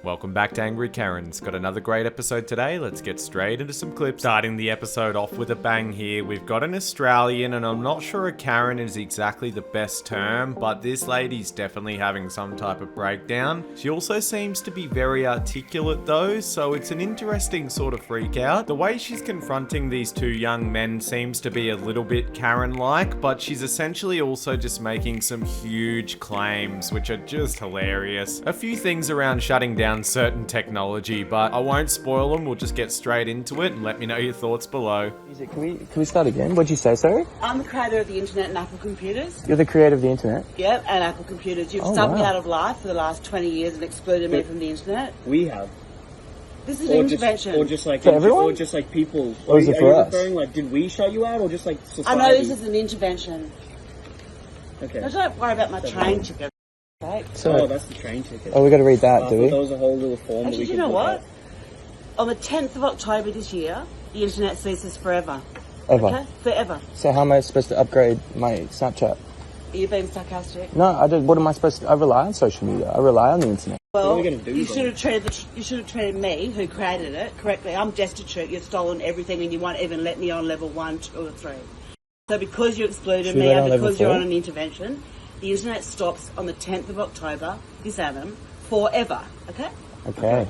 Welcome back to Angry Karens. Got another great episode today. Let's get straight into some clips. Starting the episode off with a bang here. We've got an Australian, and I'm not sure a Karen is exactly the best term, but this lady's definitely having some type of breakdown. She also seems to be very articulate though, so it's an interesting sort of freak out. The way she's confronting these two young men seems to be a little bit Karen-like, but she's essentially also just making some huge claims, which are just hilarious. A few things around shutting down certain technology, but I won't spoil them. We'll just get straight into it and let me know your thoughts below. Can we start again? What'd you say, sorry? I'm the creator of the internet and Apple computers. You're the creator of the internet? Yep, and Apple computers. You've sucked me out of life for the last 20 years and excluded me from the internet. We have. This is an intervention. Or just like for everyone? Or just like people. Or is it for us? Referring, like, did we shut you out, or just like society? I know this is an intervention. Okay. Now, don't worry about my train ticket. Okay? So, that's the train ticket. oh, we got to read that, do we? That was a whole little form. Actually, that we you know could what? On the 10th of October this year, the internet ceases forever. Ever. Okay? Forever. So how am I supposed to upgrade my Snapchat? Are you being sarcastic? No, what am I supposed to... I rely on social media. I rely on the internet. Well, What are we gonna do, you though? should have treated me, who created it, correctly. I'm destitute. You've stolen everything, and you won't even let me on level 1, 2, or 3. So because you excluded Should we me let and on level because you're 4? on an intervention, the internet stops on the 10th of October, this Adam, forever. Okay? Okay.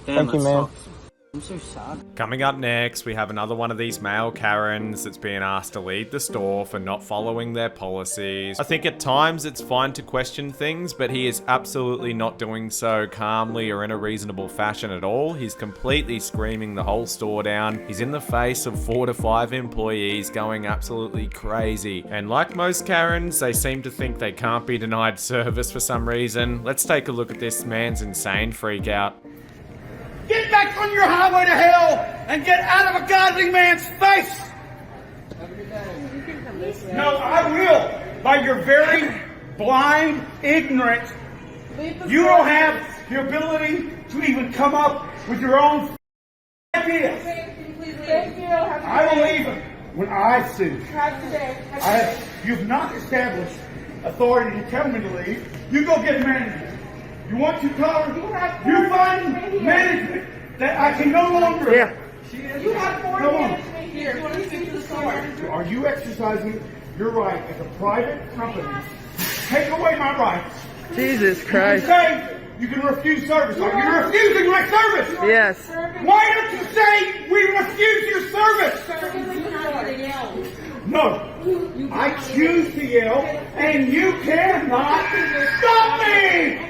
Damn, Thank you, that man. sucks. I'm so sad. Coming up next, we have another one of these male Karens that's being asked to leave the store for not following their policies. I think at times it's fine to question things, but he is absolutely not doing so calmly or in a reasonable fashion at all. He's completely screaming the whole store down. He's in the face of 4 to 5 employees going absolutely crazy. And like most Karens, they seem to think they can't be denied service for some reason. Let's take a look at this man's insane freak out. Get back on your highway to hell and get out of a godly man's face! No, I will. By your very blind, ignorant, you don't have the ability to even come up with your own ideas. I will leave when I see. You've not established authority to tell me to leave. You go get management. You want to call? You find management that I can no longer. Yeah. You have more management here. You want to speak to the store? Are you exercising your right as a private company? Take away my rights. Jesus You Christ. can say you can refuse service. Are you refusing my service? Yes. Why don't you say we refuse your service? No. I choose to yell, and you cannot stop me!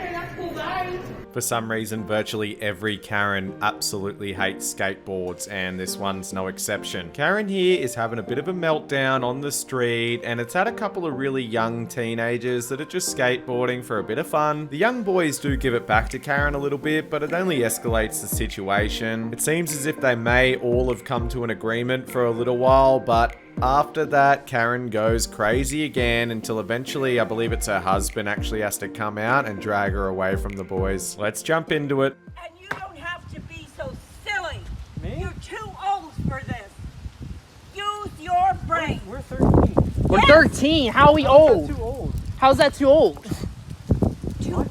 For some reason, virtually every Karen absolutely hates skateboards, and this one's no exception. Karen here is having a bit of a meltdown on the street, and it's at a couple of really young teenagers that are just skateboarding for a bit of fun. The young boys do give it back to Karen a little bit, but it only escalates the situation. It seems as if they may all have come to an agreement for a little while, but after that, Karen goes crazy again until eventually, I believe it's her husband actually has to come out and drag her away from the boys. Let's jump into it. And you don't have to be so silly. Me? You're too old for this. Use your brain. We're 13. We're 13. How are we old? Too old. How's that too old? You're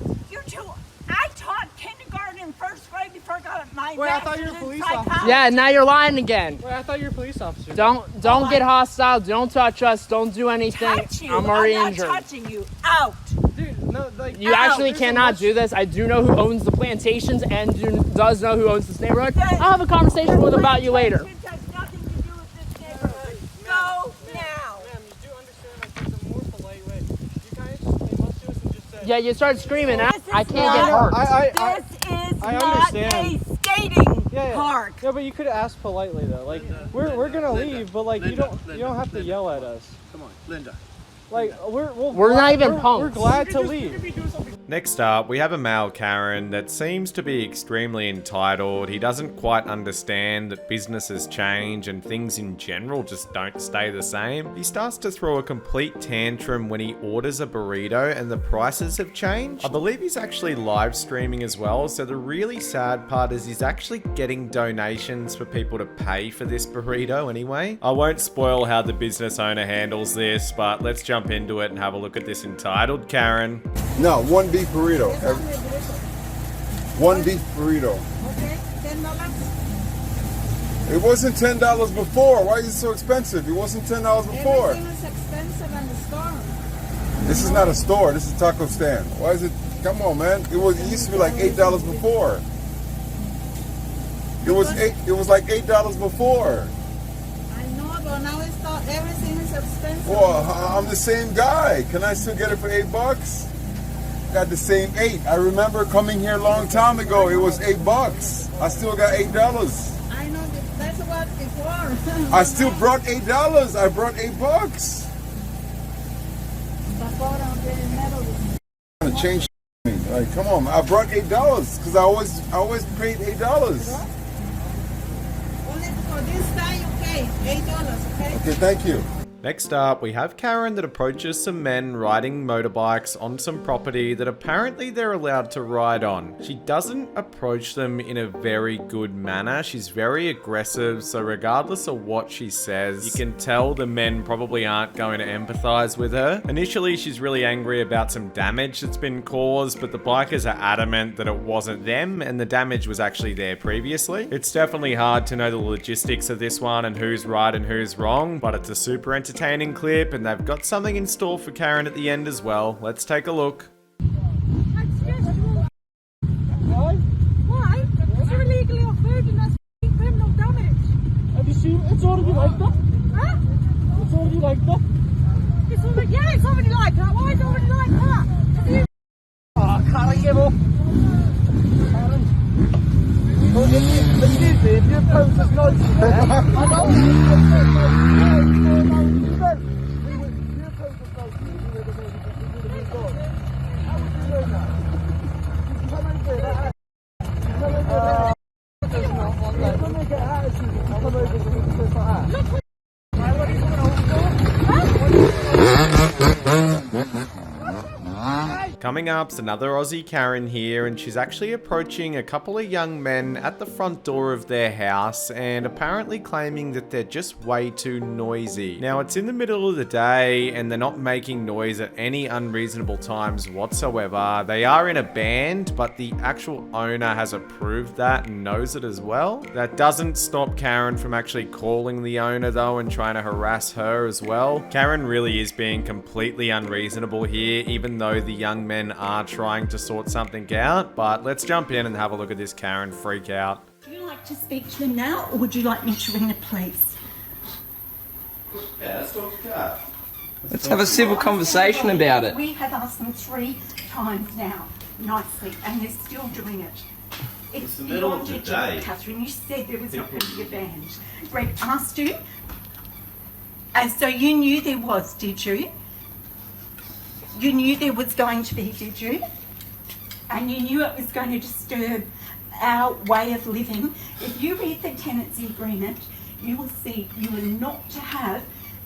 too. I taught kindergarten and first grade before I got my Wait, I thought you were a master's in police officer. psychology. Yeah, now you're lying again. Wait, I thought you were a police officer. Don't get hostile. Don't touch us. Don't do anything. Touch you. I'm already not injured. touching you. Out. Dude, no, like... You Ow, actually there's so cannot much- do this. I do know who owns the plantations and does know who owns this neighborhood. Okay. I'll have a conversation with about you later. Plantations has nothing to do with this neighborhood. Go now. Ma'am, you do understand, like, there's a more polite way. You guys, they must do this and just say... Yeah, you start screaming. I This is can't get not- hurt. This is I not understand. a skating Yeah. park. Yeah, but you could ask politely though. Like, we're gonna leave, but like, you don't have to yell at us. Come on, Linda. Like, We're not even punks. We're glad to leave. Next up, we have a male Karen that seems to be extremely entitled. He doesn't quite understand that businesses change and things in general just don't stay the same. He starts to throw a complete tantrum when he orders a burrito and the prices have changed. I believe he's actually live streaming as well, so the really sad part is he's actually getting donations for people to pay for this burrito anyway. I won't spoil how the business owner handles this, but let's jump into it and have a look at this entitled Karen. No, one beef burrito. One beef burrito. Okay, $10. It wasn't $10 before. Why is it so expensive? It wasn't $10 before. Everything is expensive in the store. This is not a store. This is a taco stand. Why is it? Come on, man. It used to be like $8 before. It was like $8 before. I know, but now it's not. Everything is expensive. Well, I'm the same guy. Can I still get it for $8? Got the same 8. I remember coming here a long time ago. It was $8. I still got $8. I know that's what before. I still brought $8. I brought $8. To change me. Like, come on, I brought $8 because I always paid $8. Only for this time you pay $8, okay? Okay, thank you. Next up, we have Karen that approaches some men riding motorbikes on some property that apparently they're allowed to ride on. She doesn't approach them in a very good manner. She's very aggressive, so regardless of what she says, you can tell the men probably aren't going to empathize with her. Initially, she's really angry about some damage that's been caused, but the bikers are adamant that it wasn't them and the damage was actually there previously. It's definitely hard to know the logistics of this one and who's right and who's wrong, but it's a super entertaining clip and they've got something in store for Karen at the end as well. Let's take a look. Why? It's illegally offered and that's criminal damage. Have you seen? It's already like that. Huh? It's already like that. It's already, yeah, it's already like that. Why is it already like that? Oh, can I give up? Karen. Well, excuse me, if your post is not there, I don't Coming up's another Aussie Karen here, and she's actually approaching a couple of young men at the front door of their house and apparently claiming that they're just way too noisy. Now, it's in the middle of the day and they're not making noise at any unreasonable times whatsoever. They are in a band, but the actual owner has approved that and knows it as well. That doesn't stop Karen from actually calling the owner though and trying to harass her as well. Karen really is being completely unreasonable here, even though the young men are trying to sort something out. But let's jump in and have a look at this Karen freak out. Would you like to speak to them now or would you like me to ring the police? Yeah, let's talk to that. Let's have a civil conversation about it. We have asked them 3 times now, nicely, and they're still doing it. It's the middle of the beyond your day. job, Catherine. You said there was not going to be a band. Rekt asked you, and so you knew there was, did you? You knew there was going to be, did you? And you knew it was going to disturb our way of living. If you read the tenancy agreement, you will see you are not to have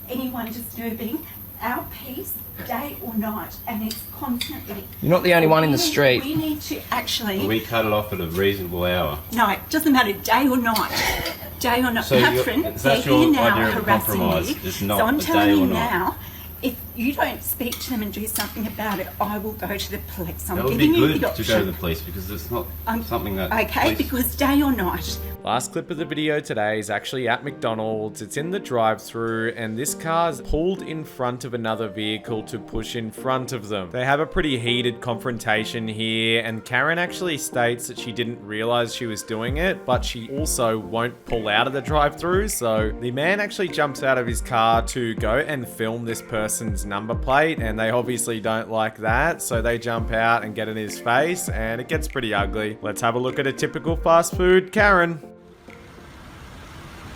anyone disturbing our peace, day or night, and it's constantly. You're not the only one in the street. We need to actually. We cut it off at a reasonable hour. No, it doesn't matter, day or night. Day or night. So Catherine, that's they're your here now idea of a harassing compromise. you. It's not So I'm a day telling or you not. now, if you don't speak to them and do something about it, I will go to the police. I'm That would giving be you good the to option. go to the police because it's not something that. Okay, police- because day or night. Last clip of the video today is actually at McDonald's. It's in the drive-thru and this car's pulled in front of another vehicle to push in front of them. They have a pretty heated confrontation here and Karen actually states that she didn't realize she was doing it, but she also won't pull out of the drive-thru. So the man actually jumps out of his car to go and film this person's number plate and they obviously don't like that. So they jump out and get in his face and it gets pretty ugly. Let's have a look at a typical fast food Karen.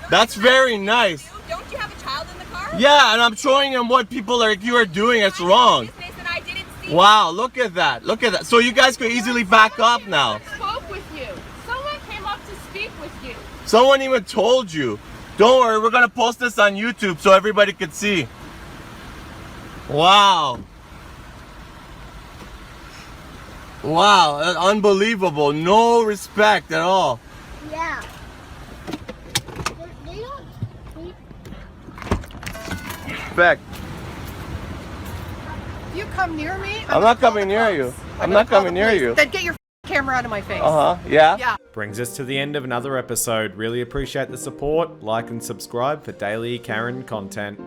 That's very nice. Don't you have a child in the car? Yeah, and I'm showing him what people like you are doing. It's wrong. Wow, look at that. Look at that. So you guys could easily back up now. Spoke with you. Someone came up to speak with you. Someone even told you. Don't worry, we're gonna post this on YouTube so everybody could see. Wow. Wow, that's unbelievable. No respect at all. Yeah. Respect. You come near me. I'm not coming near you. I'm not coming near you. Then get your camera out of my face. Yeah? Yeah. Brings us to the end of another episode. Really appreciate the support. Like and subscribe for daily Karen content.